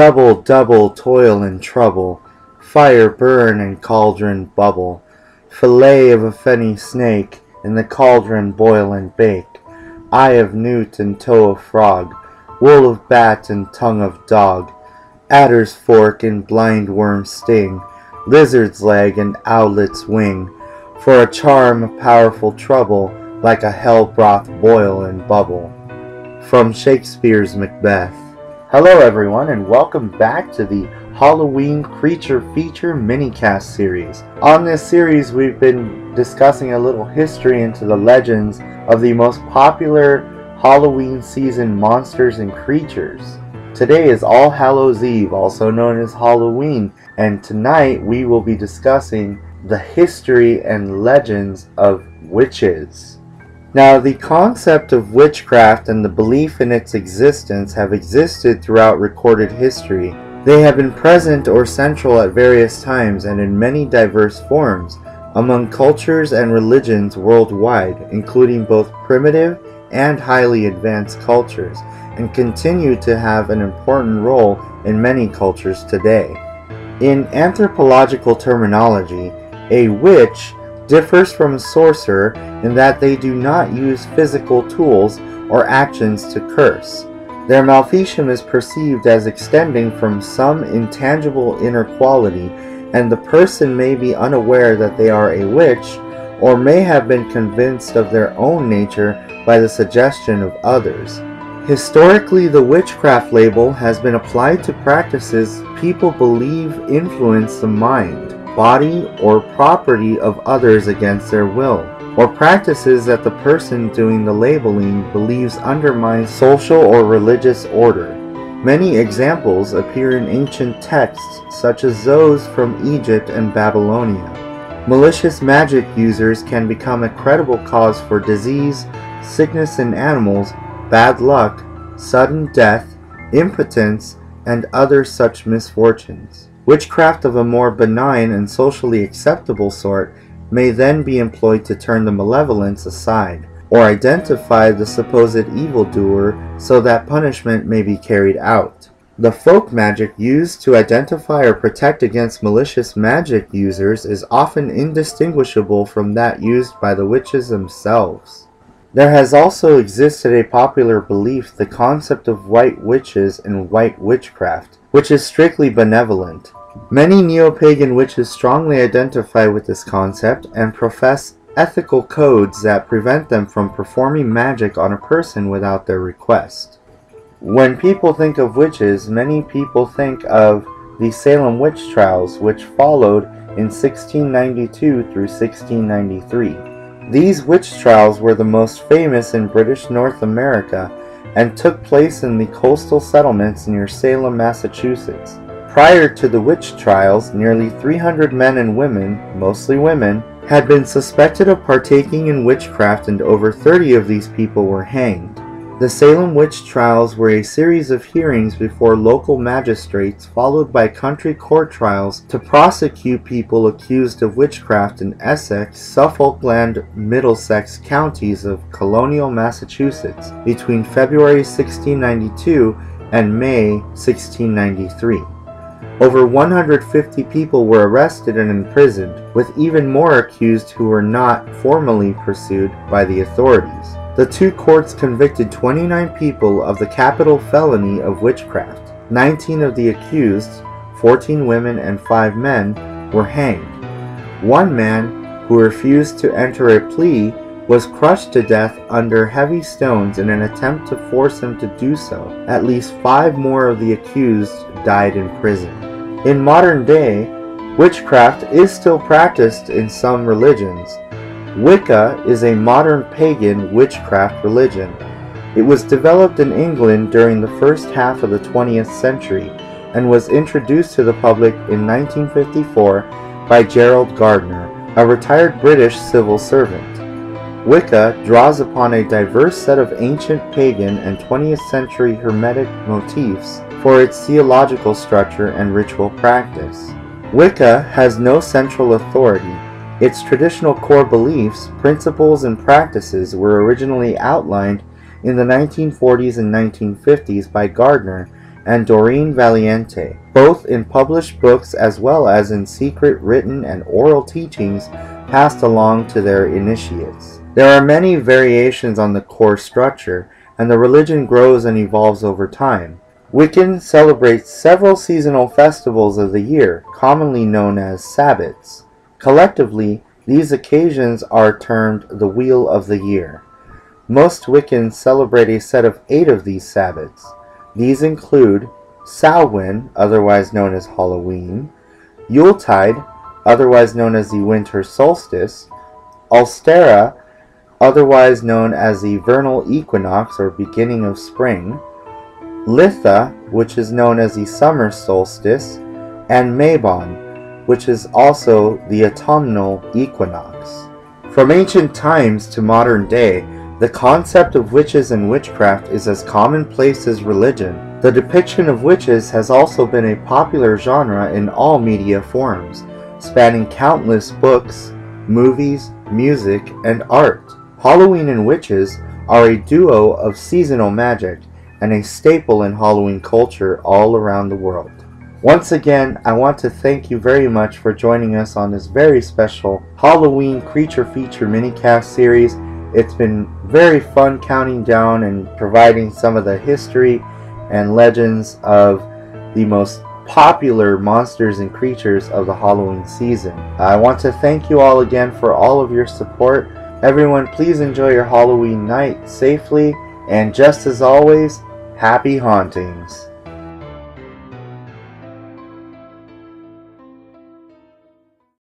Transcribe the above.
Double, double toil and trouble, fire burn and cauldron bubble, fillet of a fenny snake, in the cauldron boil and bake, eye of newt and toe of frog, wool of bat and tongue of dog, adder's fork and blind worm's sting, lizard's leg and owlet's wing, for a charm of powerful trouble, like a hell broth boil and bubble. From Shakespeare's Macbeth. Hello everyone, and welcome back to the Halloween Creature Feature Minicast series. On this series we've been discussing a little history into the legends of the most popular Halloween season monsters and creatures. Today is All Hallows Eve, also known as Halloween, and tonight we will be discussing the history and legends of witches. Now, the concept of witchcraft and the belief in its existence have existed throughout recorded history. They have been present or central at various times and in many diverse forms among cultures and religions worldwide, including both primitive and highly advanced cultures, and continue to have an important role in many cultures today. In anthropological terminology, a witch differs from a sorcerer in that they do not use physical tools or actions to curse. Their maleficium is perceived as extending from some intangible inner quality, and the person may be unaware that they are a witch, or may have been convinced of their own nature by the suggestion of others. Historically, the witchcraft label has been applied to practices people believe influence the mind, body, or property of others against their will, or practices that the person doing the labeling believes undermine social or religious order. Many examples appear in ancient texts, such as those from Egypt and Babylonia. Malicious magic users can become a credible cause for disease, sickness in animals, bad luck, sudden death, impotence, and other such misfortunes. Witchcraft of a more benign and socially acceptable sort may then be employed to turn the malevolence aside, or identify the supposed evildoer so that punishment may be carried out. The folk magic used to identify or protect against malicious magic users is often indistinguishable from that used by the witches themselves. There has also existed a popular belief, the concept of white witches and white witchcraft, which is strictly benevolent. Many neo-pagan witches strongly identify with this concept and profess ethical codes that prevent them from performing magic on a person without their request. When people think of witches, many people think of the Salem witch trials, which followed in 1692 through 1693. These witch trials were the most famous in British North America and took place in the coastal settlements near Salem, Massachusetts. Prior to the witch trials, nearly 300 men and women, mostly women, had been suspected of partaking in witchcraft, and over 30 of these people were hanged. The Salem witch trials were a series of hearings before local magistrates, followed by country court trials to prosecute people accused of witchcraft in Essex, Suffolk and Middlesex counties of colonial Massachusetts between February 1692 and May 1693. Over 150 people were arrested and imprisoned, with even more accused who were not formally pursued by the authorities. The two courts convicted 29 people of the capital felony of witchcraft. 19 of the accused, 14 women and 5 men, were hanged. One man, who refused to enter a plea, was crushed to death under heavy stones in an attempt to force him to do so. At least 5 more of the accused died in prison. In modern day, witchcraft is still practiced in some religions. Wicca is a modern pagan witchcraft religion. It was developed in England during the first half of the 20th century and was introduced to the public in 1954 by Gerald Gardner, a retired British civil servant. Wicca draws upon a diverse set of ancient pagan and 20th century Hermetic motifs for its theological structure and ritual practice. Wicca has no central authority. Its traditional core beliefs, principles, and practices were originally outlined in the 1940s and 1950s by Gardner and Doreen Valiente, both in published books as well as in secret written and oral teachings passed along to their initiates. There are many variations on the core structure, and the religion grows and evolves over time. Wiccan celebrates several seasonal festivals of the year, commonly known as Sabbats. Collectively, these occasions are termed the Wheel of the Year. Most Wiccans celebrate a set of 8 of these Sabbats. These include Samhain, otherwise known as Halloween, Yuletide, otherwise known as the Winter Solstice, Ulstera, otherwise known as the Vernal Equinox or beginning of spring, Litha, which is known as the Summer Solstice, and Mabon, which is also the Autumnal Equinox. From ancient times to modern day, the concept of witches and witchcraft is as commonplace as religion. The depiction of witches has also been a popular genre in all media forms, spanning countless books, movies, music, and art. Halloween and witches are a duo of seasonal magic and a staple in Halloween culture all around the world. Once again, I want to thank you very much for joining us on this very special Halloween Creature Feature minicast series. It's been very fun counting down and providing some of the history and legends of the most popular monsters and creatures of the Halloween season. I want to thank you all again for all of your support. Everyone, please enjoy your Halloween night safely, and just as always, happy hauntings.